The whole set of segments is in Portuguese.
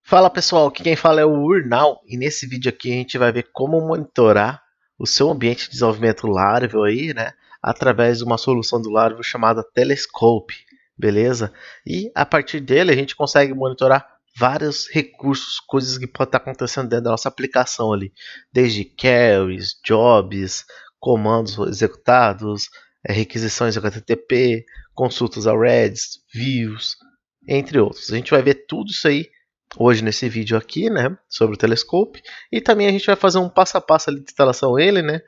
Fala pessoal, aqui quem fala é o Urnal e nesse vídeo aqui a gente vai ver como monitorar o seu ambiente de desenvolvimento Laravel aí, né, através de uma solução do Laravel chamada Telescope, beleza? E a partir dele a gente consegue monitorar vários recursos, coisas que podem estar acontecendo dentro da nossa aplicação ali, desde carries, jobs, comandos executados, requisições HTTP, consultas a Redis, views, entre outros. A gente vai ver tudo isso aí hoje nesse vídeo aqui, né, sobre o Telescope, e também a gente vai fazer um passo a passo ali de instalação dele, né,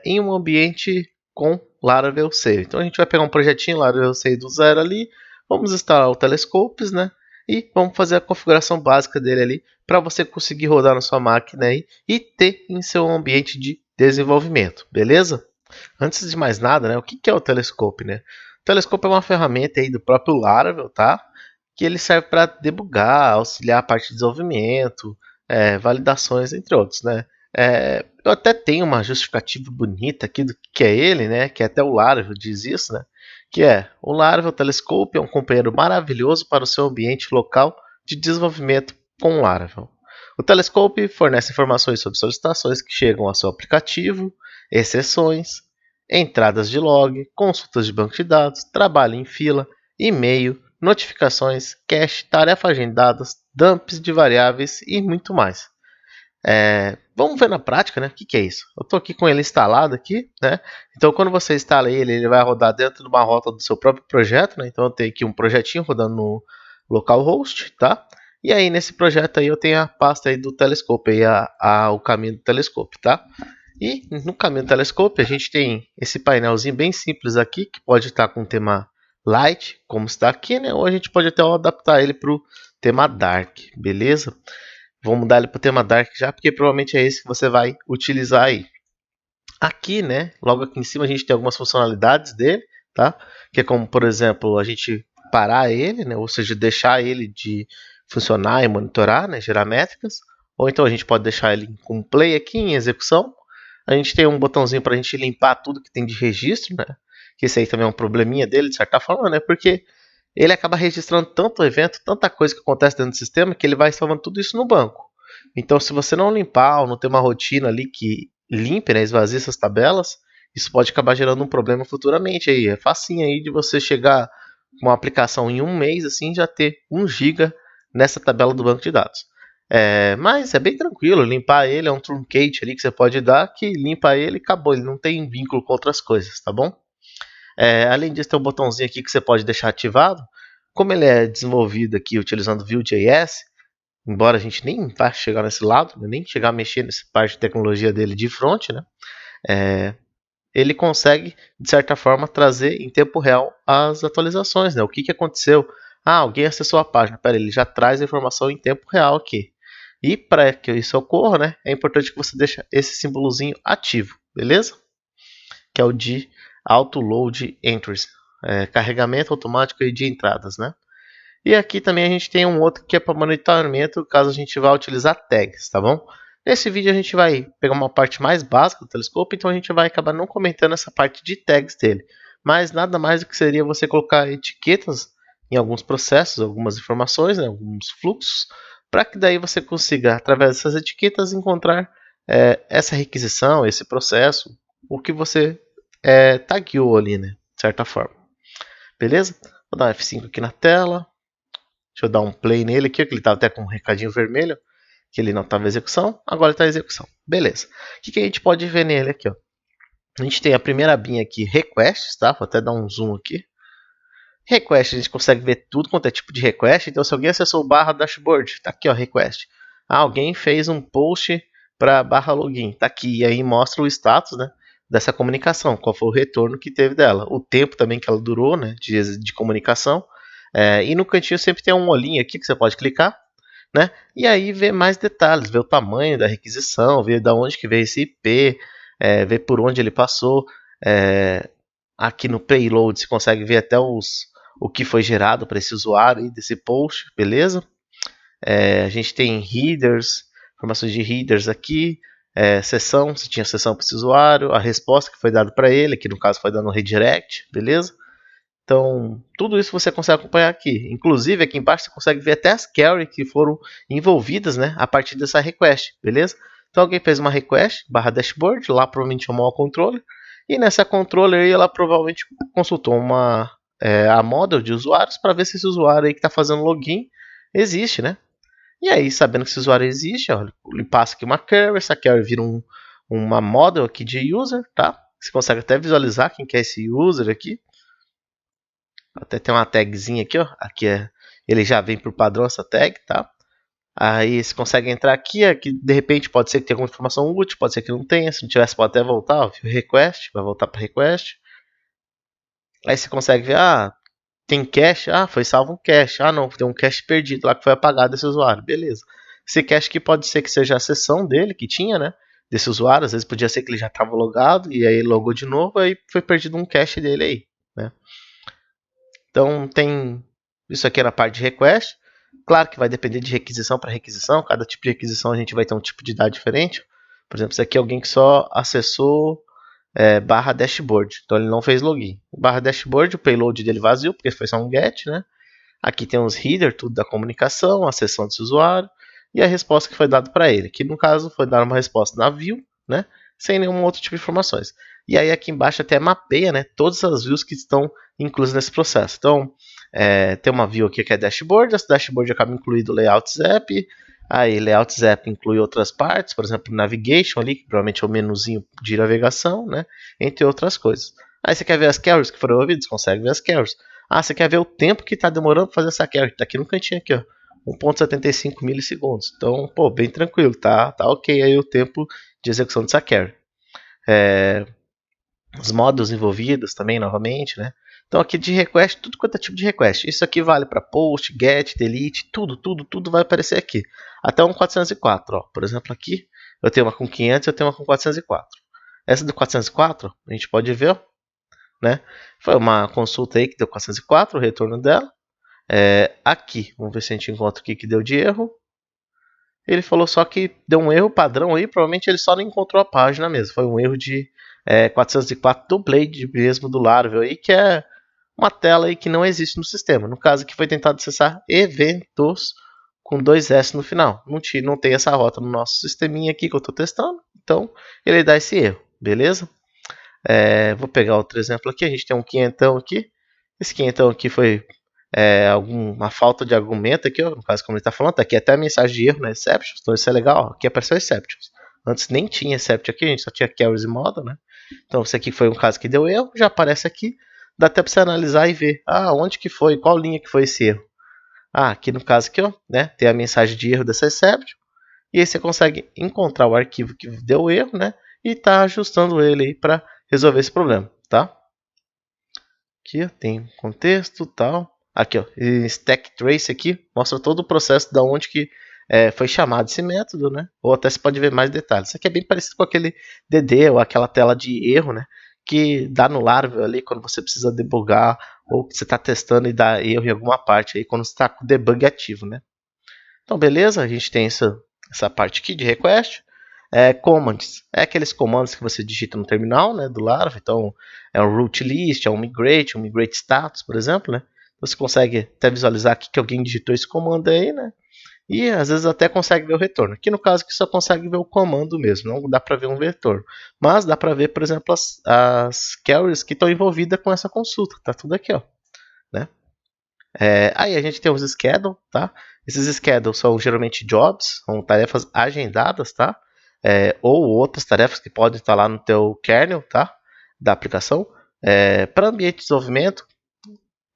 em um ambiente com Laravel C. Então a gente vai pegar um projetinho Laravel C do zero ali, vamos instalar o Telescopes, né, e vamos fazer a configuração básica dele ali para você conseguir rodar na sua máquina aí e ter em seu ambiente de desenvolvimento, beleza? Antes de mais nada, né, o que é o Telescope, né? O Telescope é uma ferramenta aí do próprio Laravel, tá? Que ele serve para debugar, auxiliar a parte de desenvolvimento, validações, entre outros, né? Eu até tenho uma justificativa bonita aqui do que é ele, né? Que até o Laravel diz isso, né? Que é o Laravel Telescope é um companheiro maravilhoso para o seu ambiente local de desenvolvimento com Laravel. O Telescope fornece informações sobre solicitações que chegam ao seu aplicativo, exceções, entradas de log, consultas de banco de dados, trabalho em fila, e-mail, notificações, cache, tarefas agendadas, dumps de variáveis e muito mais. Vamos ver na prática, né? O que é isso? Eu estou aqui com ele instalado aqui, né? Então, quando você instala ele, ele vai rodar dentro de uma rota do seu próprio projeto, né? Então, eu tenho aqui um projetinho rodando no localhost, tá? E aí, nesse projeto aí, eu tenho a pasta aí do Telescope, aí, o caminho do Telescope, tá? E no caminho do Telescope, a gente tem esse painelzinho bem simples aqui, que pode estar com o tema Light, como está aqui, né? Ou a gente pode até adaptar ele para o tema Dark, beleza? Vou mudar ele para o tema Dark já, porque provavelmente é esse que você vai utilizar aí. Aqui, né? Logo aqui em cima a gente tem algumas funcionalidades dele, tá? Que é como, por exemplo, a gente parar ele, né? Ou seja, deixar ele de funcionar e monitorar, né? Gerar métricas. Ou então a gente pode deixar ele com play aqui em execução. A gente tem um botãozinho para a gente limpar tudo que tem de registro, né? Que esse aí também é um probleminha dele, de certa forma, né? Porque ele acaba registrando tanto evento, tanta coisa que acontece dentro do sistema, que ele vai salvando tudo isso no banco. Então, se você não limpar ou não ter uma rotina ali que limpe, né, esvazie essas tabelas, isso pode acabar gerando um problema futuramente. Aí. É facinho aí de você chegar com uma aplicação em um mês, assim, já ter 1 GB nessa tabela do banco de dados. Mas é bem tranquilo, limpar ele é um truncate ali que você pode dar, que limpa ele e acabou, ele não tem vínculo com outras coisas, tá bom? Além disso, tem um botãozinho aqui que você pode deixar ativado. Como ele é desenvolvido aqui utilizando Vue.js, embora a gente nem vá chegar nesse lado, né, nem chegar a mexer nessa parte de tecnologia dele de front, né, ele consegue, de certa forma, trazer em tempo real as atualizações. Né, o que aconteceu? Alguém acessou a página. Pera, ele já traz a informação em tempo real aqui. E para que isso ocorra, né, é importante que você deixe esse símbolozinho ativo, beleza? Que é o de Auto Load Entries, carregamento automático de entradas, né? E aqui também a gente tem um outro que é para monitoramento, caso a gente vá utilizar tags, tá bom? Nesse vídeo a gente vai pegar uma parte mais básica do Telescope, então a gente vai acabar não comentando essa parte de tags dele. Mas nada mais do que seria você colocar etiquetas em alguns processos, algumas informações, né, alguns fluxos, para que daí você consiga, através dessas etiquetas, encontrar essa requisição, esse processo, o que você tagueou ali, né, de certa forma. Beleza? Vou dar um F5 aqui na tela. Deixa eu dar um play nele aqui, que ele estava até com um recadinho vermelho, que ele não estava em execução, agora está em execução. Beleza. O que a gente pode ver nele aqui? Ó? A gente tem a primeira abinha aqui, requests, tá? Vou até dar um zoom aqui. Request, a gente consegue ver tudo quanto é tipo de request. Então, se alguém acessou o barra dashboard, tá aqui, ó, request. Alguém fez um post para barra login, tá aqui. E aí mostra o status, né, dessa comunicação, qual foi o retorno que teve dela. O tempo também que ela durou, né, de comunicação. E no cantinho sempre tem um olhinho aqui que você pode clicar, né? E aí ver mais detalhes, ver o tamanho da requisição, ver de onde que veio esse IP, ver por onde ele passou. Aqui no payload você consegue ver até o que foi gerado para esse usuário aí, desse post, beleza? A gente tem headers, informações de headers aqui, sessão, se tinha sessão para esse usuário, a resposta que foi dada para ele, que no caso foi dando um redirect, beleza? Então, tudo isso você consegue acompanhar aqui. Inclusive, aqui embaixo você consegue ver até as carry que foram envolvidas, né, a partir dessa request, beleza? Então, alguém fez uma request, /dashboard, lá provavelmente chamou a controller, e nessa controller aí, ela provavelmente consultou a model de usuários para ver se esse usuário aí que está fazendo login existe, né? E aí, sabendo que esse usuário existe, ó, ele passa aqui uma query, essa query vira uma model aqui de user, tá? Você consegue até visualizar quem que é esse user aqui. Até tem uma tagzinha aqui, ó. Ele já vem por padrão essa tag, tá? Aí você consegue entrar aqui, de repente pode ser que tenha alguma informação útil, pode ser que não tenha. Se não tivesse, pode até voltar, ó, request, vai voltar para request. Aí você consegue ver, tem cache, foi salvo um cache. Não, tem um cache perdido lá que foi apagado desse usuário, beleza. Esse cache aqui pode ser que seja a sessão dele que tinha, né? Desse usuário, às vezes podia ser que ele já estava logado e aí ele logou de novo, aí foi perdido um cache dele aí, né? Então tem isso aqui na parte de request. Claro que vai depender de requisição para requisição. Cada tipo de requisição a gente vai ter um tipo de dado diferente. Por exemplo, isso aqui é alguém que só acessou /dashboard. Então ele não fez login. /dashboard, o payload dele vazio, porque foi só um get, né? Aqui tem os header, tudo da comunicação, a sessão desse usuário e a resposta que foi dada para ele. Que no caso foi dar uma resposta na view, né? Sem nenhum outro tipo de informações. E aí aqui embaixo até mapeia, né, todas as views que estão inclusas nesse processo. Então, tem uma view aqui que é dashboard, essa dashboard acaba incluindo layouts app, aí layouts app inclui outras partes, por exemplo, navigation ali, que provavelmente é o menuzinho de navegação, né, entre outras coisas. Aí você quer ver as carries que foram ouvidas? Consegue ver as carries. Você quer ver o tempo que está demorando para fazer essa carry? Está aqui no cantinho aqui, ó, 1.75 milissegundos. Então, pô, bem tranquilo, tá ok aí o tempo de execução dessa carry. Os modos envolvidos também, novamente, né? Então aqui de request, tudo quanto é tipo de request. Isso aqui vale para post, get, delete, tudo vai aparecer aqui. Até um 404, ó. Por exemplo, aqui eu tenho uma com 500 e eu tenho uma com 404. Essa do 404, a gente pode ver, né? Foi uma consulta aí que deu 404, o retorno dela. Aqui, vamos ver se a gente encontra o que deu de erro. Ele falou só que deu um erro padrão aí, provavelmente ele só não encontrou a página mesmo. Foi um erro de 404 do Blade mesmo, do Laravel aí, que é uma tela aí que não existe no sistema. No caso aqui foi tentado acessar eventos com 2S no final. Não tem essa rota no nosso sisteminha aqui que eu estou testando, então ele dá esse erro, beleza? Vou pegar outro exemplo aqui, a gente tem um quinhentão aqui. Esse quinhentão aqui foi uma falta de argumento aqui, ó, no caso como ele está falando, tá aqui até a mensagem de erro na exceptions, então isso é legal, ó, aqui apareceu exceptions. Antes nem tinha except aqui, a gente só tinha carries e model, né? Então esse aqui foi um caso que deu erro, já aparece aqui, dá até para você analisar e ver, onde que foi, qual linha que foi esse erro. Aqui no caso aqui, ó, né, tem a mensagem de erro dessa exception, e aí você consegue encontrar o arquivo que deu erro, né, e tá ajustando ele aí para resolver esse problema, tá? Aqui ó, tem contexto, tal. Aqui, ó, stack trace aqui mostra todo o processo da onde que foi chamado esse método, né? Ou até você pode ver mais detalhes. Isso aqui é bem parecido com aquele DD ou aquela tela de erro, né? Que dá no Laravel ali quando você precisa debugar ou que você está testando e dá erro em alguma parte aí quando você está com o debug ativo, né? Então, beleza, a gente tem essa parte aqui de request. Commands, aqueles comandos que você digita no terminal, né, do Laravel. Então, é um root list, um migrate status, por exemplo, né? Você consegue até visualizar aqui que alguém digitou esse comando aí, né? E às vezes até consegue ver o retorno. Aqui no caso aqui só consegue ver o comando mesmo, não dá para ver um retorno. Mas dá para ver, por exemplo, as carries que estão envolvidas com essa consulta. Tá tudo aqui, ó, né? Aí a gente tem os schedule, tá? Esses schedules são geralmente jobs, são tarefas agendadas, tá? Ou outras tarefas que podem estar lá no teu kernel, tá? Da aplicação. Para ambiente de desenvolvimento,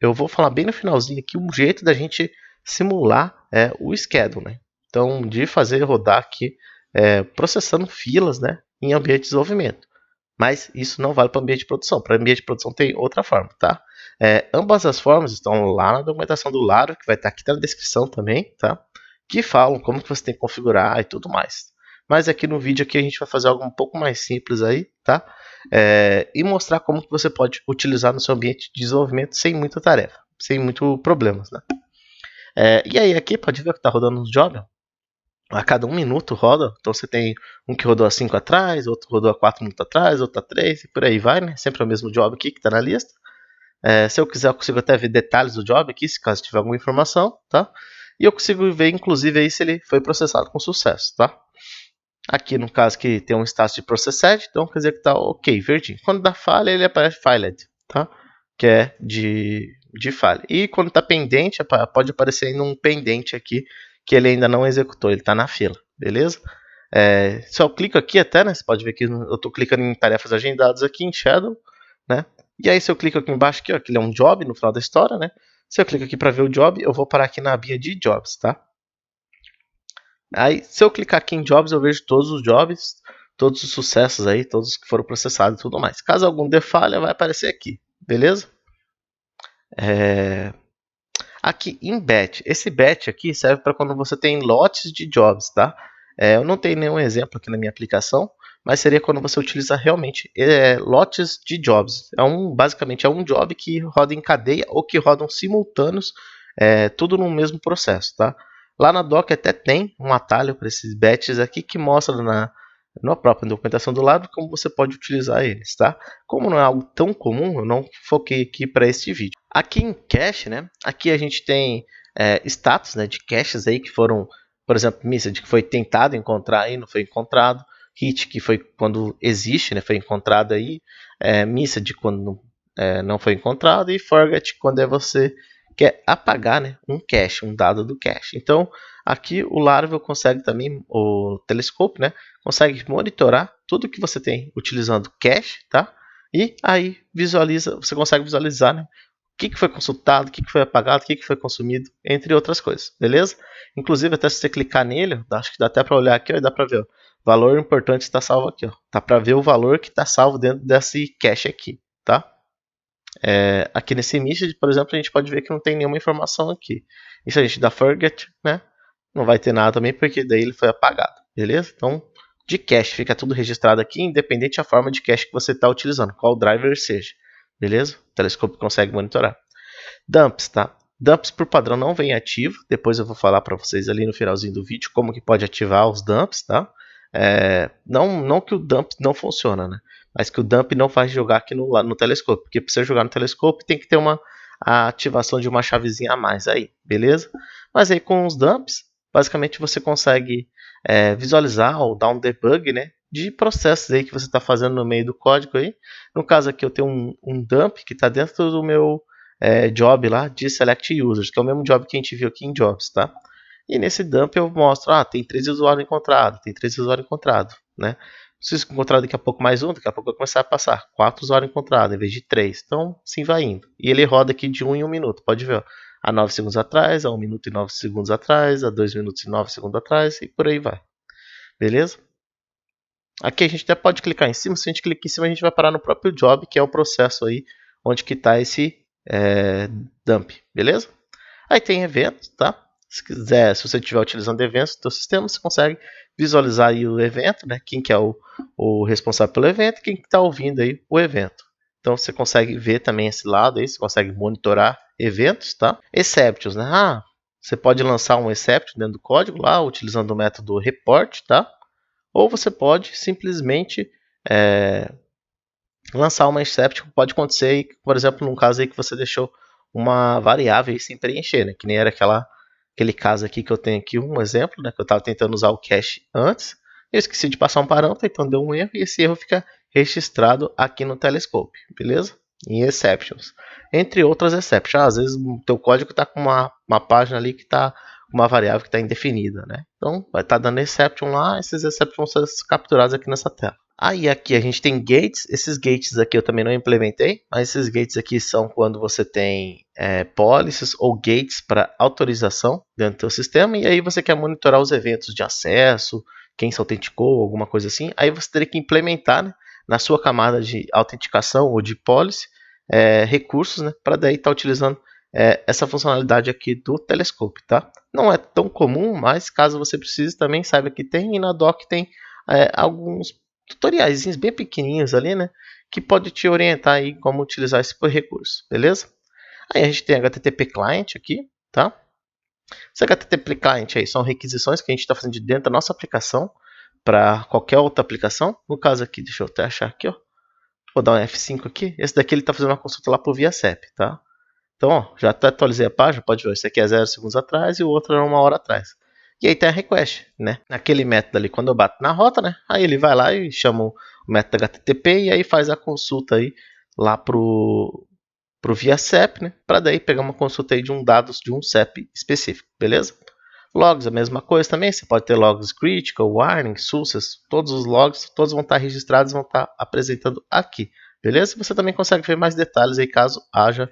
eu vou falar bem no finalzinho aqui um jeito da gente simular o schedule, né? Então, de fazer rodar aqui processando filas, né, em ambiente de desenvolvimento. Mas isso não vale para ambiente de produção. Para ambiente de produção tem outra forma, tá? Ambas as formas estão lá na documentação do Laravel, que vai estar aqui na descrição também, tá? Que falam como que você tem que configurar e tudo mais. Mas aqui no vídeo aqui a gente vai fazer algo um pouco mais simples aí, tá? E mostrar como que você pode utilizar no seu ambiente de desenvolvimento sem muita tarefa, sem muito problemas, né? E aí aqui pode ver que está rodando uns jobs. A cada 1 minuto roda, então você tem um que rodou há 5 atrás, outro rodou há 4 minutos atrás, outro há 3 e por aí vai, né? Sempre é o mesmo job aqui que está na lista. Se eu quiser, eu consigo até ver detalhes do job aqui, se caso tiver alguma informação, tá? E eu consigo ver, inclusive, aí se ele foi processado com sucesso, tá? Aqui, no caso, que tem um status de processed, então quer dizer que tá ok, verdinho. Quando dá falha, ele aparece filed, tá? Que é de falha. E quando tá pendente, pode aparecer ainda um pendente aqui, que ele ainda não executou, ele tá na fila, beleza? Se eu clico aqui até, né? Você pode ver que eu estou clicando em tarefas agendadas aqui em Shadow, né? E aí se eu clico aqui embaixo aqui, ó, que ele é um job no final da história, né? Se eu clico aqui para ver o job, eu vou parar aqui na abinha de jobs, tá? Aí se eu clicar aqui em jobs, eu vejo todos os jobs, todos os sucessos aí, todos que foram processados e tudo mais. Caso algum dê falha, vai aparecer aqui, beleza? Aqui em batch, esse batch aqui serve para quando você tem lotes de jobs, tá? Eu não tenho nenhum exemplo aqui na minha aplicação, mas seria quando você utiliza realmente lotes de jobs. Basicamente é um job que roda em cadeia ou que rodam simultâneos, tudo no mesmo processo, tá? Lá na doc até tem um atalho para esses batches aqui que mostra na própria documentação do lado como você pode utilizar eles, tá? Como não é algo tão comum, eu não foquei aqui para este vídeo. Aqui em cache, né? Aqui a gente tem status, né, de caches aí que foram, por exemplo, missed que foi tentado encontrar e não foi encontrado, hit que foi quando existe, né, foi encontrado aí, missed quando não foi encontrado e forget quando você quer apagar, né, um cache, um dado do cache. Então aqui o Laravel consegue também, o Telescope, né, consegue monitorar tudo que você tem utilizando cache, tá? E aí você consegue visualizar, né, o que foi consultado, o que foi apagado, o que foi consumido, entre outras coisas, beleza? Inclusive, até se você clicar nele, acho que dá até para olhar aqui, ó, e dá para ver, ó, valor importante está salvo aqui, ó. Dá para ver o valor que está salvo dentro desse cache aqui, tá? Aqui nesse missed, por exemplo, a gente pode ver que não tem nenhuma informação aqui. E se a gente dá forget, né, não vai ter nada também, porque daí ele foi apagado, beleza? Então, de cache, fica tudo registrado aqui, independente da forma de cache que você está utilizando, qual driver seja. Beleza? O Telescope consegue monitorar. Dumps, tá? Dumps por padrão não vem ativo. Depois eu vou falar para vocês ali no finalzinho do vídeo como que pode ativar os dumps, tá? Não que o dump não funciona, né? Mas que o dump não faz jogar aqui no Telescope. Porque para você jogar no Telescope tem que ter a ativação de uma chavezinha a mais aí, beleza? Mas aí com os dumps, basicamente você consegue visualizar ou dar um debug, né, de processos aí que você está fazendo no meio do código aí. No caso aqui eu tenho um dump que está dentro do meu job lá de select users, que é o mesmo job que a gente viu aqui em jobs, tá? E nesse dump eu mostro, tem 13 usuários encontrados, tem 13 usuários encontrados, né? Se encontrar daqui a pouco mais um, daqui a pouco vai começar a passar 4 usuários encontrados em vez de 3. Então, sim, vai indo. E ele roda aqui de 1 em 1 minuto, pode ver, ó. A 9 segundos atrás, a 1 minuto e 9 segundos atrás, a 2 minutos e 9 segundos atrás, e por aí vai. Beleza? Aqui a gente até pode clicar em cima. Se a gente clicar em cima, a gente vai parar no próprio job, que é o processo aí onde que está esse dump, beleza? Aí tem eventos, tá? Se você estiver utilizando eventos do seu sistema, você consegue visualizar aí o evento, né? Quem que é o responsável pelo evento, quem que está ouvindo aí o evento. Então você consegue ver também esse lado aí, você consegue monitorar eventos, tá? Exceptions, né? Você pode lançar um exception dentro do código lá, utilizando o método report, tá? Ou você pode simplesmente lançar uma exception. Pode acontecer, por exemplo, num caso aí que você deixou uma variável aí sem preencher, né? Que nem era aquele caso aqui que eu tenho aqui, um exemplo, né? Que eu estava tentando usar o cache antes. Eu esqueci de passar um parâmetro, então deu um erro e esse erro fica registrado aqui no Telescope, beleza? Em exceptions. Entre outras exceptions. Às vezes o teu código está com uma página ali que está com uma variável que está indefinida, né? Então vai estar dando exception lá, esses exceptions vão ser capturados aqui nessa tela. Aí aqui a gente tem gates, esses gates aqui eu também não implementei, mas esses gates aqui são quando você tem policies ou gates para autorização dentro do seu sistema, e aí você quer monitorar os eventos de acesso, quem se autenticou, alguma coisa assim, aí você teria que implementar, né, na sua camada de autenticação ou de policy, recursos, né, para daí estar utilizando essa funcionalidade aqui do Telescope, tá? Não é tão comum, mas caso você precise também saiba que tem, e na doc tem alguns tutoriais bem pequenininhos ali, né, que pode te orientar aí como utilizar esse recurso, beleza? Aí a gente tem HTTP Client aqui, tá? Esse HTTP Client aí são requisições que a gente está fazendo de dentro da nossa aplicação para qualquer outra aplicação. No caso aqui, deixa eu até achar aqui, ó. Vou dar um F5 aqui. Esse daqui ele está fazendo uma consulta lá pro ViaSep, tá? Então, ó, já atualizei a página, pode ver. Esse aqui é 0 segundos atrás e o outro é 1 hora atrás. E aí tem a request, né? Naquele método ali, quando eu bato na rota, né? Aí ele vai lá e chama o método HTTP e aí faz a consulta aí lá pro ViaSep, né? Para daí pegar uma consulta aí de um dados de um CEP específico, beleza? Logs, a mesma coisa também. Você pode ter logs critical, warning, success, todos os logs, todos vão estar registrados, vão estar apresentando aqui, beleza? Você também consegue ver mais detalhes aí caso haja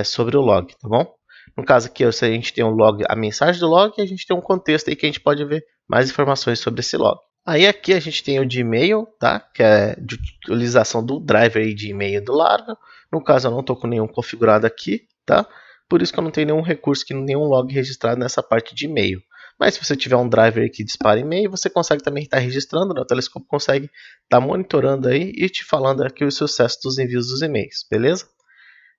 sobre o log, tá bom? No caso aqui, a gente tem um log, a mensagem do log, e a gente tem um contexto aí que a gente pode ver mais informações sobre esse log. Aí aqui a gente tem o de e-mail, tá? Que é de utilização do driver aí de e-mail do Laravel. No caso, eu não estou com nenhum configurado aqui, tá? Por isso que eu não tenho nenhum recurso, nenhum log registrado nessa parte de e-mail. Mas se você tiver um driver que dispara e-mail, você consegue também estar registrando, né? O Telescope consegue estar monitorando aí e te falando aqui o sucesso dos envios dos e-mails, beleza?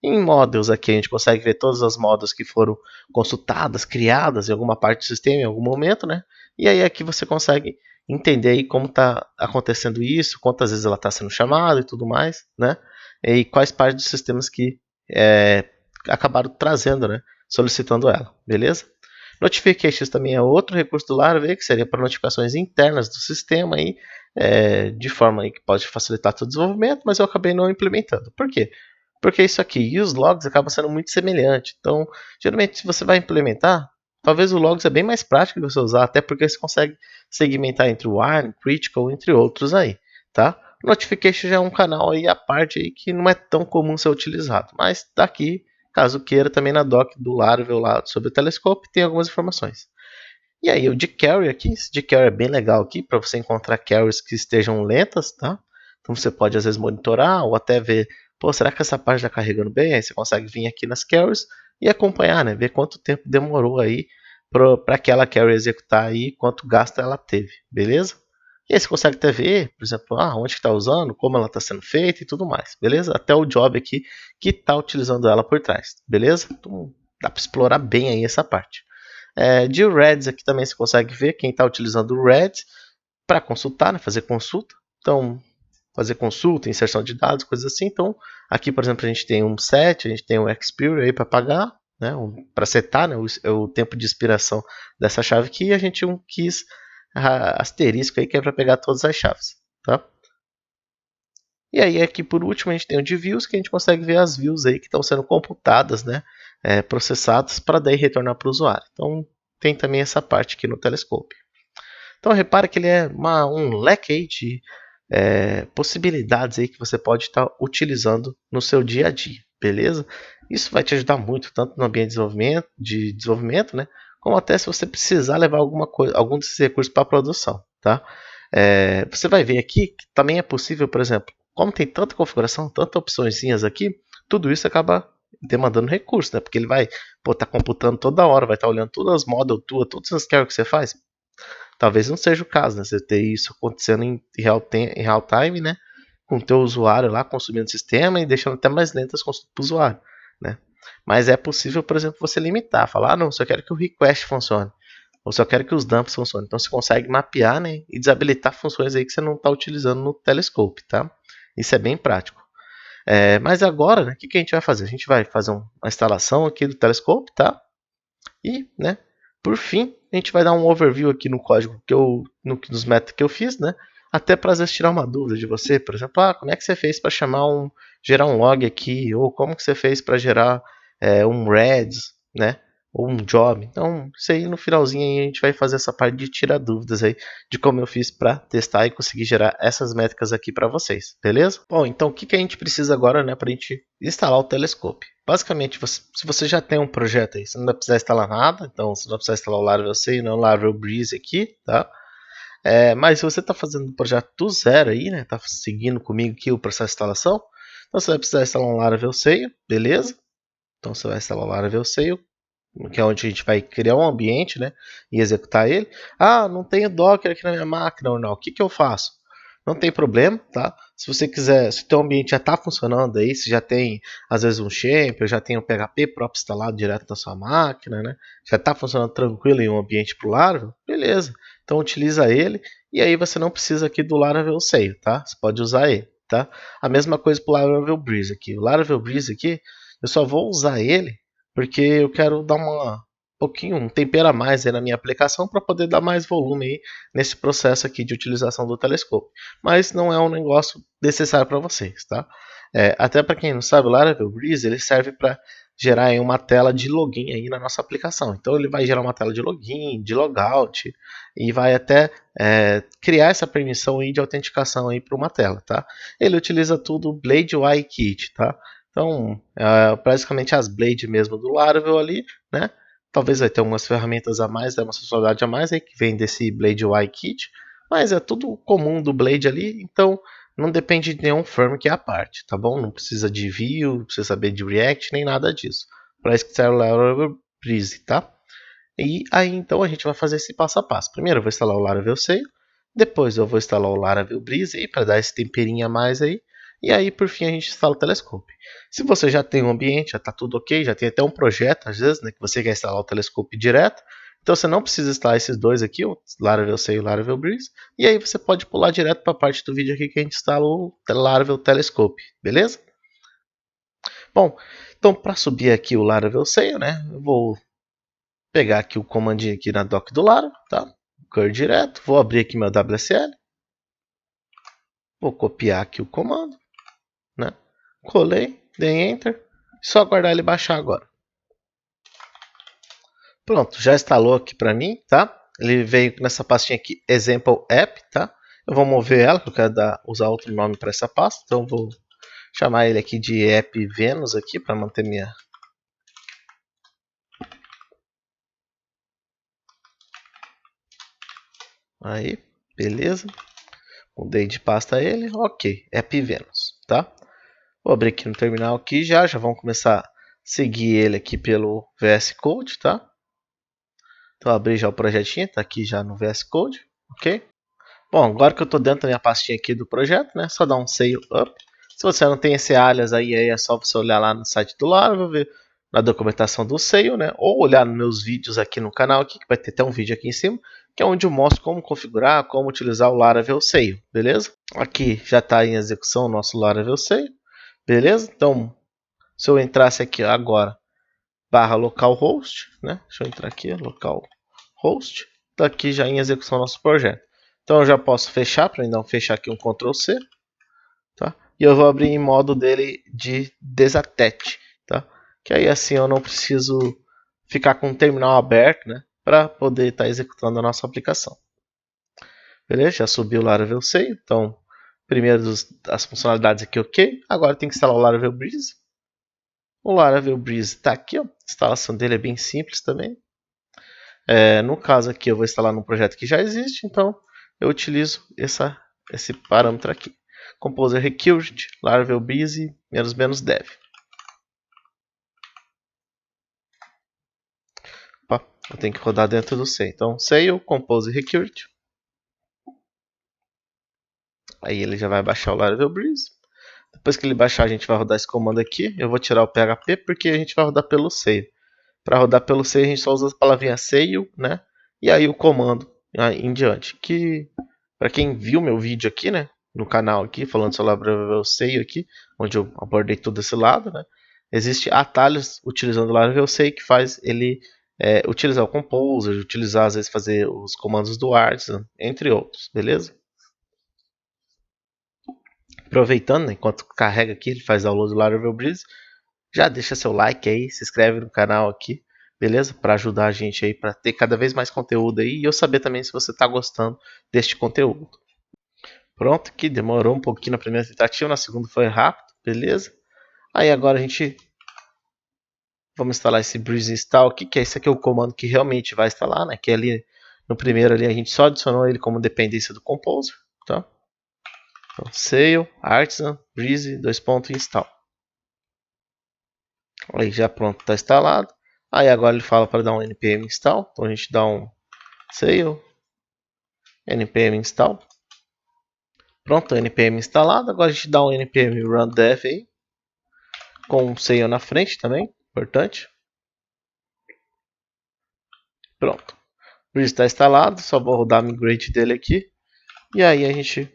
Em models aqui a gente consegue ver todas as models que foram consultadas, criadas em alguma parte do sistema em algum momento, né? E aí aqui você consegue entender aí como está acontecendo isso, quantas vezes ela está sendo chamada e tudo mais, né? E quais partes dos sistemas que acabaram trazendo, né? Solicitando ela, beleza? Notifications também é outro recurso do Laravel, que seria para notificações internas do sistema aí, de forma aí que pode facilitar todo o desenvolvimento, mas eu acabei não implementando. Por quê? Porque isso aqui e os logs acabam sendo muito semelhantes. Então, geralmente, se você vai implementar, talvez o logs é bem mais prático de você usar, até porque você consegue segmentar entre o warning, critical, entre outros aí, tá? Notification já é um canal aí à parte aí que não é tão comum ser utilizado, mas tá aqui, caso queira, também na doc do Laravel lá sobre o Telescope tem algumas informações. E aí o jQuery aqui, esse jQuery é bem legal aqui para você encontrar queries que estejam lentas, tá? Então você pode às vezes monitorar ou até ver, pô, será que essa página está carregando bem? Aí você consegue vir aqui nas queries e acompanhar, né? Ver quanto tempo demorou aí para aquela query executar aí, quanto gasto ela teve, beleza? E aí você consegue até ver, por exemplo, onde está usando, como ela está sendo feita e tudo mais, beleza? Até o job aqui que está utilizando ela por trás, beleza? Então dá para explorar bem aí essa parte. De Reds aqui também você consegue ver quem está utilizando o Reds para consultar, né? Fazer consulta. Então, fazer consulta, inserção de dados, coisas assim. Então, aqui, por exemplo, a gente tem um set, a gente tem um expire aí para pagar, né? Para setar, né? o tempo de expiração dessa chave aqui, e a gente tem um keys asterisco aí que é para pegar todas as chaves, tá? E aí aqui por último a gente tem o de views, que a gente consegue ver as views aí que estão sendo computadas, né? Processadas para daí retornar para o usuário. Então tem também essa parte aqui no Telescope. Então repara que ele é um leque aí de possibilidades aí que você pode estar utilizando no seu dia a dia, beleza? Isso vai te ajudar muito, tanto no ambiente de desenvolvimento, né? Como até se você precisar levar algum desses recursos para a produção, tá? Você vai ver aqui que também é possível, por exemplo, como tem tanta configuração, tantas opções aqui, tudo isso acaba demandando recurso, né? Porque ele vai estar computando toda hora, vai estar olhando todas as models tuas, todas as queries que você faz. Talvez não seja o caso, né? Você ter isso acontecendo em real time, né? Com o teu usuário lá consumindo o sistema e deixando até mais lento as consultas para o usuário, né? Mas é possível, por exemplo, você limitar, falar, não, só quero que o request funcione, ou só quero que os dumps funcionem. Então você consegue mapear, né, e desabilitar funções aí que você não está utilizando no Telescope, tá? Isso é bem prático. Mas agora, né, o que a gente vai fazer? A gente vai fazer uma instalação aqui do Telescope, tá? E, né, por fim, a gente vai dar um overview aqui no código nos métodos que eu fiz, né? Até para às vezes tirar uma dúvida de você, por exemplo, como é que você fez para gerar um log aqui, ou como que você fez para gerar um Reds, né? Ou um job. Então, isso aí no finalzinho aí a gente vai fazer essa parte de tirar dúvidas aí de como eu fiz para testar e conseguir gerar essas métricas aqui para vocês, beleza? Bom, então o que a gente precisa agora, né, para a gente instalar o Telescope? Basicamente, se você já tem um projeto aí, você não vai precisar instalar nada, então você não vai precisar instalar o Laravel C, não o Laravel Breeze aqui, tá? Mas se você está fazendo um projeto do zero aí, né, tá seguindo comigo aqui o processo de instalação, então você vai precisar instalar um Laravel Sail, beleza? Então você vai instalar o Laravel Sail, que é onde a gente vai criar um ambiente, né, e executar ele. Não tenho Docker aqui na minha máquina ou não, o que eu faço? Não tem problema, tá? Se você quiser, se o teu ambiente já está funcionando aí, se já tem às vezes um Champion, já tem um PHP próprio instalado direto na sua máquina, né? Já está funcionando tranquilo em um ambiente para o Laravel, beleza? Então utiliza ele e aí você não precisa aqui do Laravel Sail, tá? Você pode usar ele. tá? A mesma coisa para o Laravel Breeze aqui. O Laravel Breeze aqui, eu só vou usar ele porque eu quero dar um tempero a mais aí na minha aplicação para poder dar mais volume aí nesse processo aqui de utilização do telescópio. Mas não é um negócio necessário para vocês, tá? Até para quem não sabe, o Laravel Breeze ele serve para gerar aí uma tela de login aí na nossa aplicação. Então ele vai gerar uma tela de login, de logout e vai até criar essa permissão aí de autenticação aí para uma tela, tá? Ele utiliza tudo Blade UI Kit, tá? Então, basicamente as Blade mesmo do Laravel ali, né? Talvez vai ter algumas ferramentas a mais, uma funcionalidade a mais aí que vem desse Blade UI Kit, mas é tudo comum do Blade ali, então não depende de nenhum framework à parte, tá bom? Não precisa de Vue, não precisa saber de React, nem nada disso. Para isso que serve o Laravel Breeze, tá? E aí então a gente vai fazer esse passo a passo. Primeiro eu vou instalar o Laravel Sail, depois eu vou instalar o Laravel Breeze para dar esse temperinho a mais aí. E aí por fim a gente instala o Telescope. Se você já tem um ambiente, já está tudo ok, já tem até um projeto às vezes, né, que você quer instalar o Telescope direto. Então você não precisa instalar esses dois aqui, o Laravel Sail e o Laravel Breeze. E aí você pode pular direto para a parte do vídeo aqui que a gente instala o Laravel Telescope, beleza? Bom, então para subir aqui o Laravel Sail, né, eu vou pegar aqui o comandinho aqui na doc do Laravel, tá? Curl direto, vou abrir aqui meu WSL, vou copiar aqui o comando, né? Colei, dei Enter, só aguardar ele baixar agora. Pronto, já instalou aqui para mim, tá? Ele veio nessa pastinha aqui, Example App, tá? Eu vou mover ela, porque eu quero usar outro nome para essa pasta, então vou chamar ele aqui de App Venus aqui para manter minha. Aí, beleza. Mudei de pasta ele, ok, App Venus, tá? Vou abrir aqui no terminal aqui já vamos começar a seguir ele aqui pelo VS Code, tá? Então abri já o projetinho, tá aqui já no VS Code, ok? Bom, agora que eu estou dentro da minha pastinha aqui do projeto, né? Só dar um Sail Up. Se você não tem esse alias aí é só você olhar lá no site do Laravel, ver na documentação do Sail, né? Ou olhar nos meus vídeos aqui no canal aqui, que vai ter até um vídeo aqui em cima, que é onde eu mostro como configurar, como utilizar o Laravel Sail, beleza? Aqui já está em execução o nosso Laravel Sail, beleza? Então, se eu entrasse aqui agora, barra localhost, né? Deixa eu entrar aqui, localhost, está aqui já em execução o nosso projeto. Então eu já posso fechar, para então fechar aqui um Ctrl C, tá? E eu vou abrir em modo dele de desattach, tá? Que aí assim eu não preciso ficar com o terminal aberto, né? Para poder estar executando a nossa aplicação. Beleza? Já subiu o Laravel Sail, então primeiro as funcionalidades aqui ok. Agora tem que instalar o Laravel Breeze. O Laravel Breeze está aqui, ó. A instalação dele é bem simples também. No caso aqui eu vou instalar num projeto que já existe, então eu utilizo esse parâmetro aqui. Composer Recurrent, Laravel Breeze, --dev. Opa, eu tenho que rodar dentro do Sail. Então, Sail, Composer Recurrent. Aí ele já vai baixar o Laravel Breeze. Depois que ele baixar, a gente vai rodar esse comando aqui. Eu vou tirar o PHP porque a gente vai rodar pelo Sail. Para rodar pelo Sail, a gente só usa a palavrinha Sail, né? E aí o comando em diante. Que, para quem viu meu vídeo aqui, né? No canal aqui, falando sobre o Laravel Sail aqui, onde eu abordei todo esse lado, né? Existem atalhos utilizando o Laravel Sail que faz ele utilizar o Composer, utilizar às vezes fazer os comandos do Artisan, entre outros, beleza? Aproveitando, né, enquanto carrega aqui, ele faz download do Laravel Breeze, já deixa seu like aí, se inscreve no canal aqui, beleza? Para ajudar a gente aí, para ter cada vez mais conteúdo aí e eu saber também se você está gostando deste conteúdo. Pronto, aqui demorou um pouquinho na primeira tentativa, na segunda foi rápido, beleza? Aí agora a gente vamos instalar esse breeze install aqui, que esse aqui é o comando que realmente vai instalar, né? Que ali no primeiro ali a gente só adicionou ele como dependência do Composer, tá? Então, Sail, Artisan, breeze, install. Aí já pronto, está instalado. Aí agora ele fala para dar um npm install, então a gente dá um Sail, npm install. Pronto, npm instalado. Agora a gente dá um npm run dev aí, com um Sail na frente também, importante. Pronto, o breeze está instalado, só vou rodar a migrate dele aqui. E aí a gente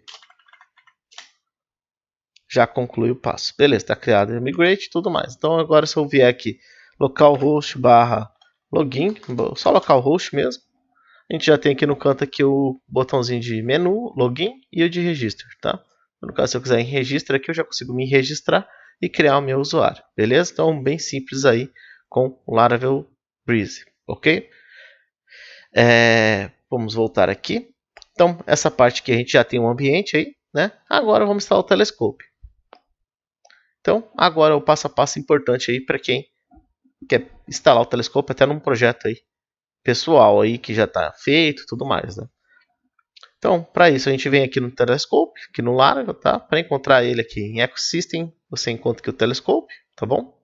já conclui o passo. Beleza, está criado o migrate e tudo mais. Então agora se eu vier aqui, localhost barra login, só localhost mesmo, a gente já tem aqui no canto aqui o botãozinho de menu, login e o de registro, tá? No caso, se eu quiser em registro aqui, eu já consigo me registrar e criar o meu usuário, beleza? Então, bem simples aí com o Laravel Breeze, ok? Vamos voltar aqui. Então, essa parte aqui a gente já tem um ambiente aí, né? Agora vamos instalar o Telescope. Então, agora o passo a passo importante aí para quem quer instalar o Telescope até num projeto aí pessoal aí que já está feito, tudo mais, né? Então, para isso a gente vem aqui no Telescope, aqui no Laravel, tá? Para encontrar ele aqui em Ecosystem, você encontra aqui o Telescope, tá bom?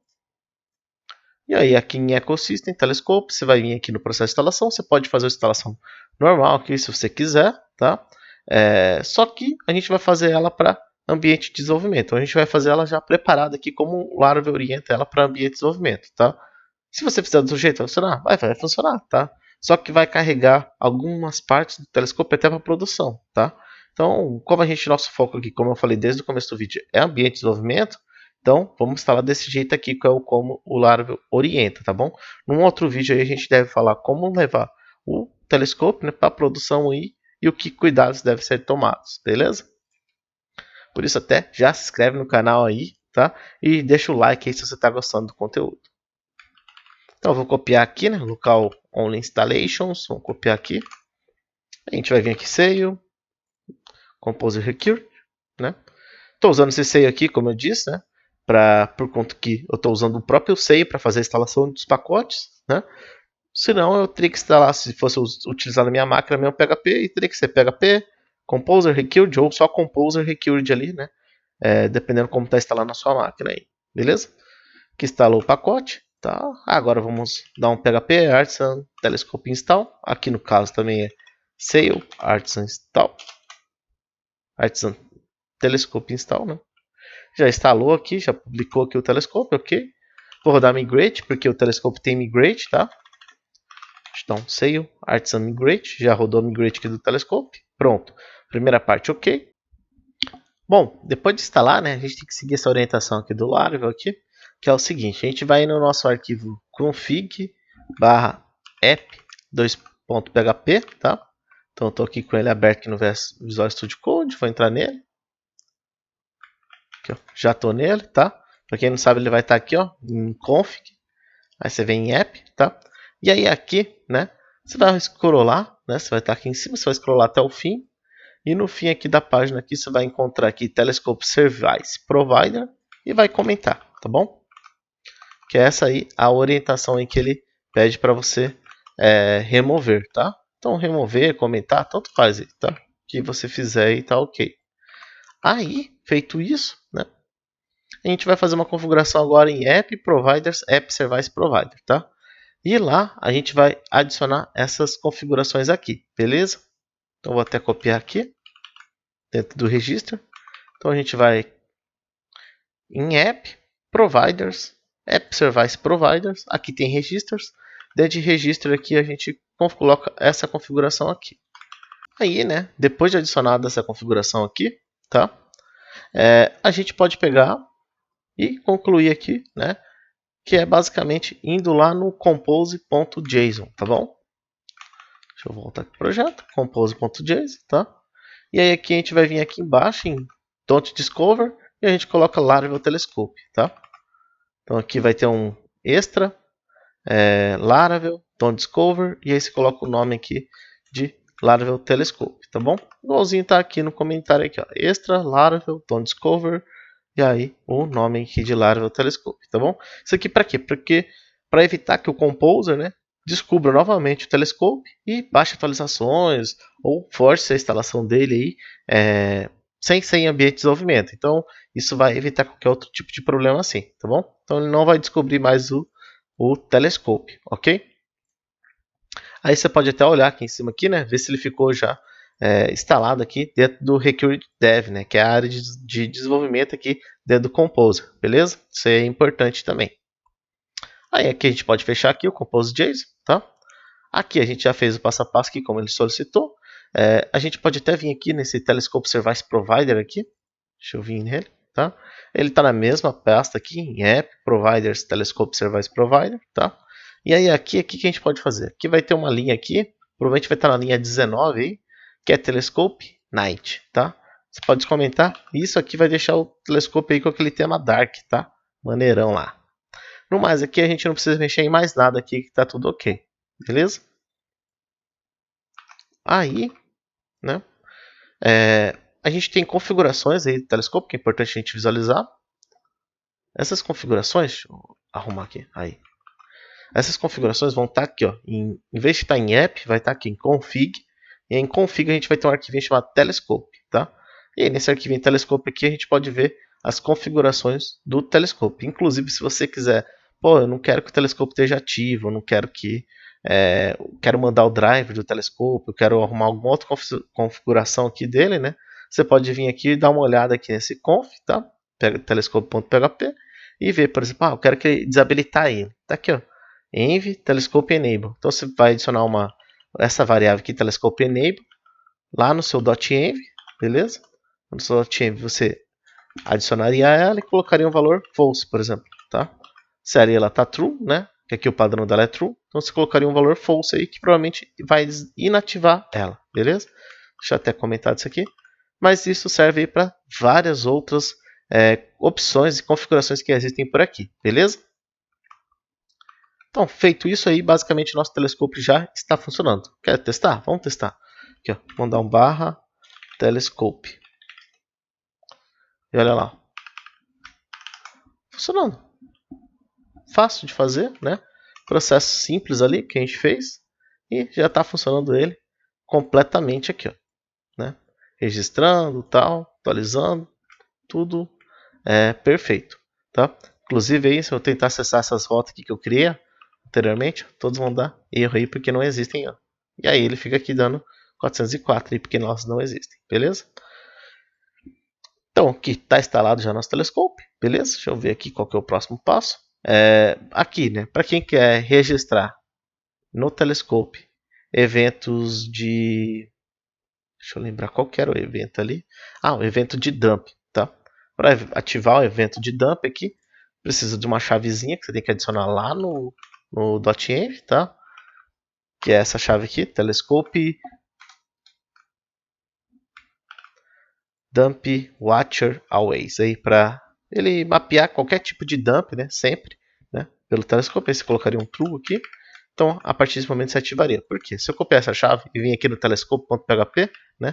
E aí aqui em Ecosystem, Telescope, você vai vir aqui no processo de instalação, você pode fazer a instalação normal aqui se você quiser, tá? Só que a gente vai fazer ela para ambiente de desenvolvimento. Então, a gente vai fazer ela já preparada aqui como o Laravel orienta ela para ambiente de desenvolvimento, tá? Se você fizer do jeito vai funcionar, vai funcionar, tá? Só que vai carregar algumas partes do Telescope até para produção, tá? Então, como nosso foco aqui, como eu falei desde o começo do vídeo, é ambiente de desenvolvimento, então vamos instalar desse jeito aqui, que é como o Laravel orienta, tá bom? Num outro vídeo aí a gente deve falar como levar o Telescope, né, para produção aí e o que cuidados devem ser tomados, beleza? Por isso até já se inscreve no canal aí, tá? E deixa o like aí se você está gostando do conteúdo. Então eu vou copiar aqui, né? Local only installations, vamos copiar aqui. A gente vai vir aqui Sail, Composer Recurve, né? Estou usando esse Sail aqui, como eu disse, né? Por conta que eu estou usando o próprio Sail para fazer a instalação dos pacotes, né? Senão eu teria que instalar, se fosse utilizar na minha máquina mesmo PHP, e teria que ser PHP, Composer Recurve ou só Composer Recurve ali, né? Dependendo como está instalado na sua máquina aí, beleza? Que instalou o pacote, tá? Agora vamos dar um PHP Artisan Telescope Install. Aqui no caso também é Sail Artisan Install, Artisan Telescope Install, né? Já instalou aqui, já publicou aqui o Telescope, ok? Vou rodar Migrate, porque o Telescope tem Migrate, tá? Então, Sail Artisan Migrate, já rodou o Migrate aqui do Telescope. Pronto, primeira parte ok. Bom, depois de instalar, né, a gente tem que seguir essa orientação aqui do Laravel aqui, que é o seguinte, a gente vai no nosso arquivo config/app2.php, tá? Então eu estou aqui com ele aberto aqui no Visual Studio Code, vou entrar nele. Aqui, ó, já estou nele, tá? Para quem não sabe, ele vai estar aqui, ó, em config. Aí você vem em app, tá? E aí aqui, né, você vai scrollar, né? Você vai estar aqui em cima, você vai scrollar até o fim. E no fim aqui da página aqui, você vai encontrar aqui Telescope Service Provider e vai comentar, tá bom? Que é essa aí a orientação em que ele pede para você remover, tá? Então remover, comentar, tanto faz aí, tá? O que você fizer aí tá ok. Aí, feito isso, né? A gente vai fazer uma configuração agora em App Providers, App Service Provider, tá? E lá a gente vai adicionar essas configurações aqui, beleza? Então vou até copiar aqui dentro do registro. Então a gente vai em App Providers, App Service Providers. Aqui tem registros. Dentro de registro aqui a gente coloca essa configuração aqui. Aí, né? Depois de adicionada essa configuração aqui, tá? A gente pode pegar e concluir aqui, né? Que é basicamente indo lá no compose.json, tá bom? Deixa eu voltar aqui pro projeto, compose.json, tá? E aí aqui a gente vai vir aqui embaixo em Don't Discover e a gente coloca Laravel Telescope, tá? Então aqui vai ter um extra, Laravel, Don't Discover, e aí você coloca o nome aqui de Laravel Telescope, tá bom? Igualzinho tá aqui no comentário aqui, ó, extra, Laravel, Don't Discover, e aí o nome aqui de Laravel Telescope, tá bom? Isso aqui para quê? Porque para evitar que o Composer, né, descubra novamente o Telescope e baixe atualizações ou force a instalação dele aí, sem ambiente de desenvolvimento. Então isso vai evitar qualquer outro tipo de problema assim, tá bom? Então ele não vai descobrir mais o Telescope, ok? Aí você pode até olhar aqui em cima aqui, né, ver se ele ficou já instalado aqui dentro do Recurve Dev, né, que é a área de desenvolvimento aqui dentro do Composer, beleza? Isso é importante também. Aí aqui a gente pode fechar aqui o Compose.json, tá? Aqui a gente já fez o passo a passo aqui como ele solicitou. A gente pode até vir aqui nesse Telescope Service Provider aqui. Deixa eu vir nele. tá? Ele está na mesma pasta aqui, em App, Providers, Telescope Service Provider, tá? E aí aqui, o que a gente pode fazer? Aqui vai ter uma linha aqui, provavelmente vai estar na linha 19 aí, que é Telescope Night, tá? Você pode comentar, isso aqui vai deixar o telescópio aí com aquele tema Dark, tá? Maneirão lá. No mais, aqui a gente não precisa mexer em mais nada aqui, que tá tudo ok, beleza? Aí, né? A gente tem configurações aí do telescópio, que é importante a gente visualizar. Essas configurações, deixa eu arrumar aqui, aí. Essas configurações vão estar aqui, ó, em vez de estar em App, vai estar aqui em Config. E em Config a gente vai ter um arquivinho chamado Telescope, tá? E aí, nesse arquivinho Telescope aqui a gente pode ver as configurações do telescópio. Inclusive, se você quiser, pô, eu não quero que o telescópio esteja ativo, eu não quero que quero mandar o driver do telescópio, eu quero arrumar alguma outra configuração aqui dele, né? Você pode vir aqui e dar uma olhada aqui nesse conf, tá? Pega telescope.php e ver, por exemplo, eu quero que desabilitar ele. Tá aqui, ó. Env telescope enable. Então você vai adicionar essa variável aqui, telescope enable, lá no seu .env, beleza? No seu .env você adicionaria ela e colocaria um valor false, por exemplo, tá? Se ali ela tá true, né? Que aqui o padrão dela é true, então você colocaria um valor false aí que provavelmente vai inativar ela, beleza? Deixa eu até comentar isso aqui. Mas isso serve aí para várias outras opções e configurações que existem por aqui, beleza? Então, feito isso aí, basicamente nosso telescópio já está funcionando. Quer testar? Vamos testar. Aqui, ó, vamos dar um /telescope. E olha lá. Funcionando. Fácil de fazer, né? Processo simples ali que a gente fez. E já está funcionando ele completamente aqui, ó, né? Registrando, tal, atualizando, tudo perfeito, tá? Inclusive aí, se eu tentar acessar essas rotas aqui que eu criei anteriormente, todos vão dar erro aí porque não existem. Ó. E aí ele fica aqui dando 404 aí porque nós não existem, beleza? Então aqui está instalado já nosso telescópio, beleza? Deixa eu ver aqui qual que é o próximo passo. Aqui, né? Para quem quer registrar no telescópio eventos de... Deixa eu lembrar qual que era o evento ali. O evento de dump, tá? Para ativar o evento de dump aqui, precisa de uma chavezinha que você tem que adicionar lá no .env, tá? Que é essa chave aqui, telescope dump watcher always, aí para ele mapear qualquer tipo de dump, né? Sempre, né? Pelo telescópio, aí você colocaria um true aqui. Então, a partir desse momento, você ativaria. Por quê? Se eu copiar essa chave e vir aqui no telescope.php, né?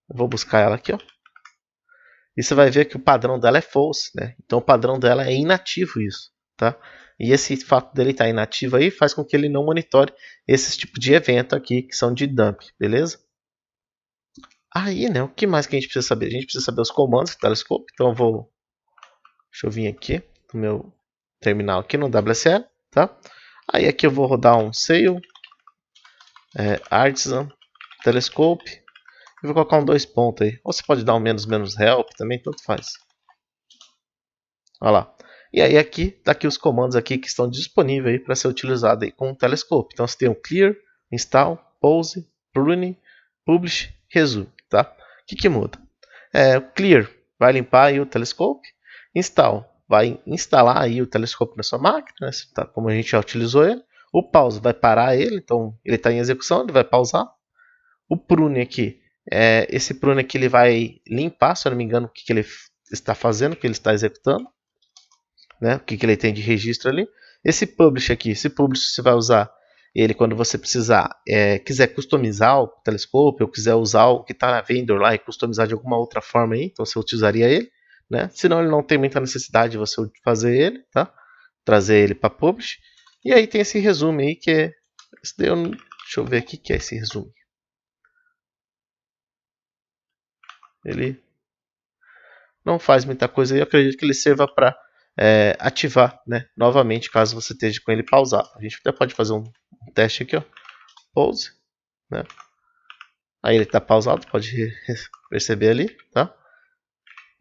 Eu vou buscar ela aqui, ó. E você vai ver que o padrão dela é false, né? Então o padrão dela é inativo isso, tá? E esse fato dele estar inativo aí faz com que ele não monitore esses tipos de evento aqui que são de dump, beleza? Aí, né, o que mais que a gente precisa saber? A gente precisa saber os comandos do telescópio. Então deixa eu vir aqui no meu terminal aqui no WSL, tá? Aí aqui eu vou rodar um sail artisan telescope. Eu vou colocar um 2 pontos aí. Ou você pode dar um menos help também, tanto faz. Olha lá. E aí aqui, tá aqui os comandos aqui que estão disponíveis aí para ser utilizado aí com o telescópio. Então você tem o clear, install, pause, prune, publish, resume, tá? O que muda? O clear vai limpar aí o telescópio. Install vai instalar aí o telescópio na sua máquina, né? Tá, como a gente já utilizou ele. O pause vai parar ele, então ele está em execução, ele vai pausar. O prune aqui, esse prune aqui ele vai limpar, se eu não me engano, o que ele está fazendo, o que ele está executando, né? O que ele tem de registro ali. Esse publish aqui, esse publish você vai usar ele quando você quiser customizar o telescópio, ou quiser usar o que está na vendor lá e customizar de alguma outra forma aí, então você utilizaria ele, né? Senão ele não tem muita necessidade de você fazer ele, tá? Trazer ele para publish. E aí tem esse resumo aí que é... Deixa eu ver aqui o que é esse resumo. Ele não faz muita coisa aí, eu acredito que ele sirva para ativar, né, novamente, caso você esteja com ele pausado. A gente até pode fazer um teste aqui, ó. Pause, né? Aí ele está pausado, pode perceber ali, tá?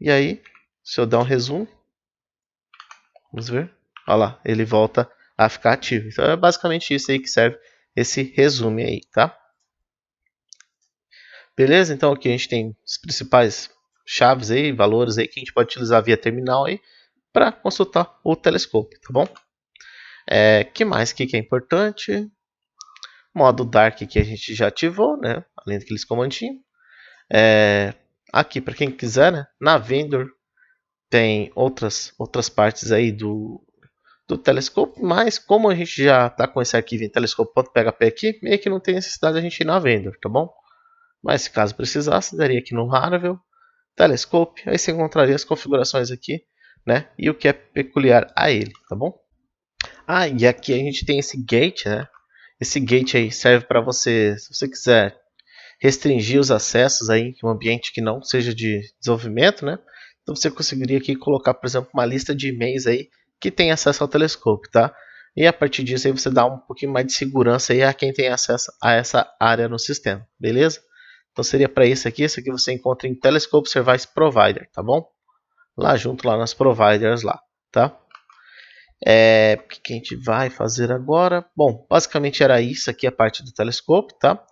E aí, se eu der um resumo, vamos ver, olha lá, ele volta a ficar ativo. Então é basicamente isso aí que serve esse resumo aí, tá? Beleza? Então aqui a gente tem os principais chaves aí, valores aí que a gente pode utilizar via terminal aí para consultar o telescópio, tá bom? Que mais que é importante? Modo Dark que a gente já ativou, né? Além daqueles comandinhos. Aqui para quem quiser, né? Na Vendor tem outras partes aí do telescópio, mas como a gente já está com esse arquivo em telescópio.php aqui, meio que não tem necessidade de a gente ir na Vendor, tá bom? Mas se caso precisasse, daria aqui no Laravel, Telescope, aí você encontraria as configurações aqui, né? E o que é peculiar a ele, tá bom? E aqui a gente tem esse gate, né? Esse gate aí serve para você, se você quiser restringir os acessos aí em um ambiente que não seja de desenvolvimento, né? Então você conseguiria aqui colocar, por exemplo, uma lista de e-mails aí que tem acesso ao telescópio, tá? E a partir disso aí você dá um pouquinho mais de segurança aí a quem tem acesso a essa área no sistema, beleza? Então seria para isso aqui você encontra em Telescope Service Provider, tá bom? Lá junto, lá nas providers lá, tá? O que a gente vai fazer agora? Bom, basicamente era isso aqui a parte do telescópio, tá?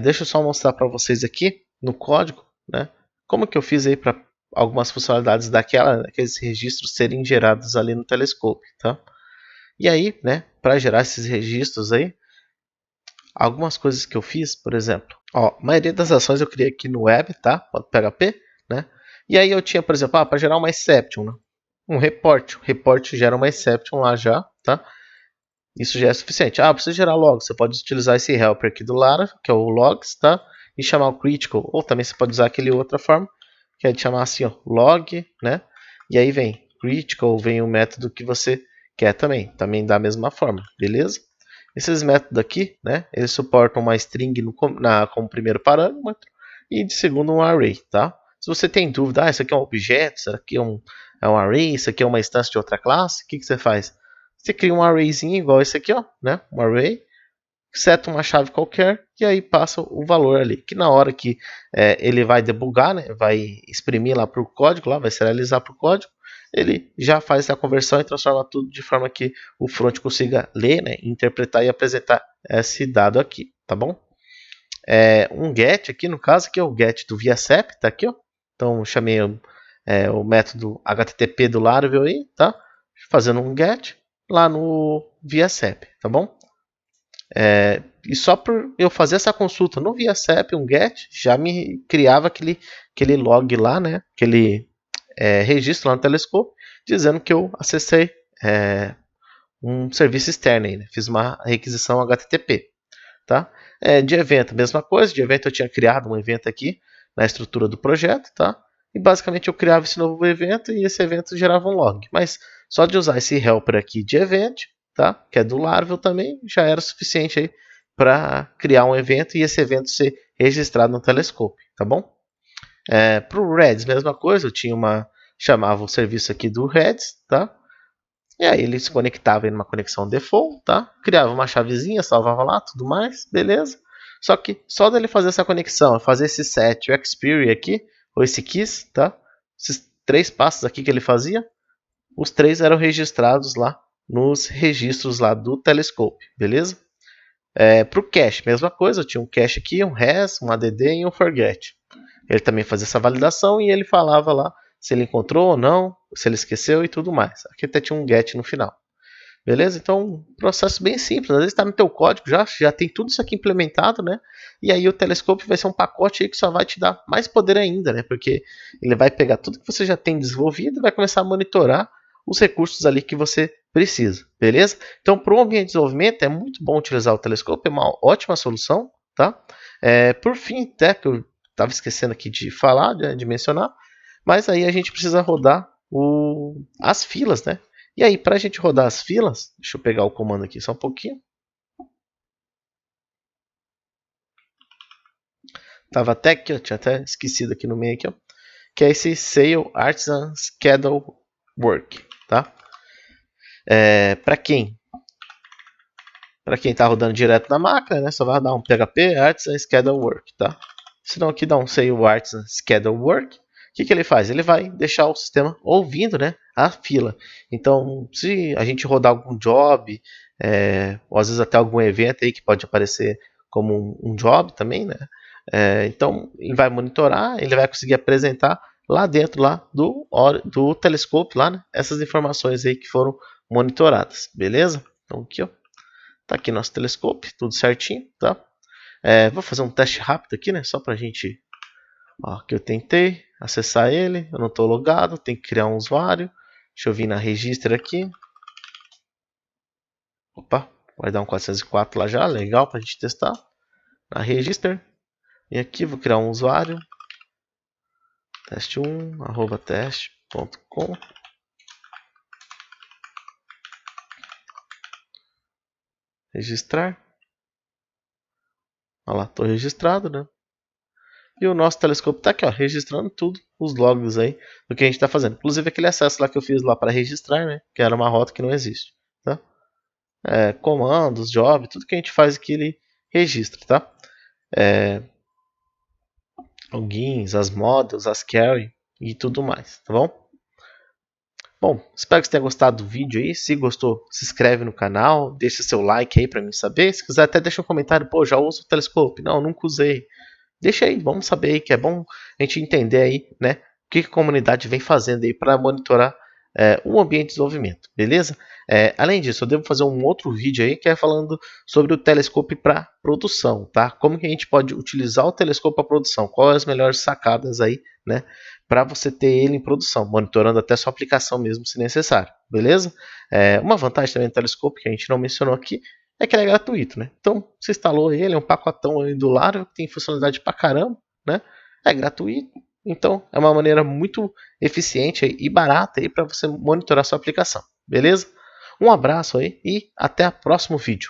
Deixa eu só mostrar para vocês aqui no código, né? Como que eu fiz aí para algumas funcionalidades daqueles registros serem gerados ali no telescópio, tá? E aí, né, para gerar esses registros aí, algumas coisas que eu fiz, por exemplo, a maioria das ações eu criei aqui no web, tá? .php, né? E aí eu tinha, por exemplo, para gerar uma exception, né? Um report. O report gera uma exception lá já, tá? Isso já é suficiente. Precisa gerar logs. Você pode utilizar esse helper aqui do Laravel, que é o logs, tá? E chamar o critical. Ou também você pode usar aquele outra forma, que é de chamar assim, ó, log, né? E aí vem critical, vem o método que você quer também. Também da mesma forma, beleza? Esses métodos aqui, né? Eles suportam uma string como primeiro parâmetro e de segundo um array, tá? Se você tem dúvida, isso aqui é um objeto, isso aqui é um array, isso aqui é uma instância de outra classe, o que você faz? Você cria um arrayzinho igual esse aqui, ó, né? Um array, seta uma chave qualquer e aí passa o valor ali. Que na hora que ele vai debugar, né? Vai exprimir lá para o código, vai serializar para o código, ele já faz essa conversão e transforma tudo de forma que o front consiga ler, né? Interpretar e apresentar esse dado aqui, tá bom? Um get aqui, no caso, aqui é o get do ViaSep, tá aqui, ó. Então chamei o método HTTP do Laravel aí, tá? Fazendo um get lá no ViaSep, tá bom? E só por eu fazer essa consulta no ViaSep, um get, já me criava aquele log lá, né? Aquele registro lá no Telescope, dizendo que eu acessei um serviço externo aí, né? Fiz uma requisição HTTP, tá? De evento, mesma coisa. De evento eu tinha criado um evento aqui na estrutura do projeto, tá? E basicamente eu criava esse novo evento e esse evento gerava um log. Mas só de usar esse helper aqui de event, tá? Que é do Laravel também, já era suficiente aí para criar um evento e esse evento ser registrado no Telescope, tá bom? Para o Redis, mesma coisa, eu tinha chamava o serviço aqui do Redis, tá? E aí ele se conectava em uma conexão default, tá? Criava uma chavezinha, salvava lá, tudo mais, beleza? Só que só dele fazer essa conexão, fazer esse set, o expiry aqui, ou esse kiss, tá? Esses 3 passos aqui que ele fazia, os 3 eram registrados lá nos registros lá do Telescope, beleza? Para o cache, mesma coisa, eu tinha um cache aqui, um res, um add e um forget. Ele também fazia essa validação e ele falava lá se ele encontrou ou não, se ele esqueceu e tudo mais. Aqui até tinha um get no final. Beleza? Então, um processo bem simples. Às vezes está no teu código, já tem tudo isso aqui implementado, né? E aí o Telescope vai ser um pacote aí que só vai te dar mais poder ainda, né? Porque ele vai pegar tudo que você já tem desenvolvido e vai começar a monitorar os recursos ali que você precisa, beleza? Então, para o ambiente de desenvolvimento, é muito bom utilizar o Telescope, é uma ótima solução, tá? Por fim, até que eu estava esquecendo aqui de falar, de mencionar, mas aí a gente precisa rodar as filas, né? E aí, para a gente rodar as filas, deixa eu pegar o comando aqui só um pouquinho. Tava até aqui, eu tinha até esquecido aqui no meio aqui, ó, que é esse Sail Artisan Schedule Work, tá? Para quem está rodando direto na máquina, né? Só vai dar um PHP Artisan Schedule Work, tá? Se não aqui dá um Sail Artisan Schedule Work. O que ele faz? Ele vai deixar o sistema ouvindo, né, a fila. Então, se a gente rodar algum job, ou às vezes até algum evento aí que pode aparecer como um job também, né? Então, ele vai monitorar, ele vai conseguir apresentar lá dentro do telescópio, lá, né? Essas informações aí que foram monitoradas, beleza? Então aqui, ó, tá aqui nosso telescópio, tudo certinho, tá? Vou fazer um teste rápido aqui, né? Só pra gente, ó, que eu tentei acessar ele, eu não estou logado, tem que criar um usuário. Deixa eu vir na registra aqui. Opa, vai dar um 404 lá já, legal pra gente testar. Na register. E aqui vou criar um usuário. Teste1, @teste.com. Registrar. Olha lá, estou registrado, né? E o nosso telescópio está aqui, ó, registrando tudo, os logs aí do que a gente está fazendo. Inclusive aquele acesso lá que eu fiz lá para registrar, né? Que era uma rota que não existe, tá? Comandos, job, tudo que a gente faz aqui ele registra, tá? Logins, as models, as carry e tudo mais, tá bom? Bom, espero que você tenha gostado do vídeo aí. Se gostou, se inscreve no canal, deixa seu like aí para mim saber. Se quiser até deixa um comentário, pô, já uso o telescópio? Não, nunca usei. Deixa aí, vamos saber aí, que é bom a gente entender aí, né, o que a comunidade vem fazendo aí para monitorar o ambiente de desenvolvimento, beleza? Além disso, eu devo fazer um outro vídeo aí que é falando sobre o telescópio para produção, tá? Como que a gente pode utilizar o telescópio para produção? Quais as melhores sacadas aí, né, para você ter ele em produção, monitorando até sua aplicação mesmo, se necessário, beleza? Uma vantagem também do telescópio que a gente não mencionou aqui é que ele é gratuito, né? Então, você instalou ele, é um pacotão aí do Laravel, que tem funcionalidade pra caramba, né? É gratuito, então é uma maneira muito eficiente aí, e barata aí para você monitorar sua aplicação, beleza? Um abraço aí e até o próximo vídeo.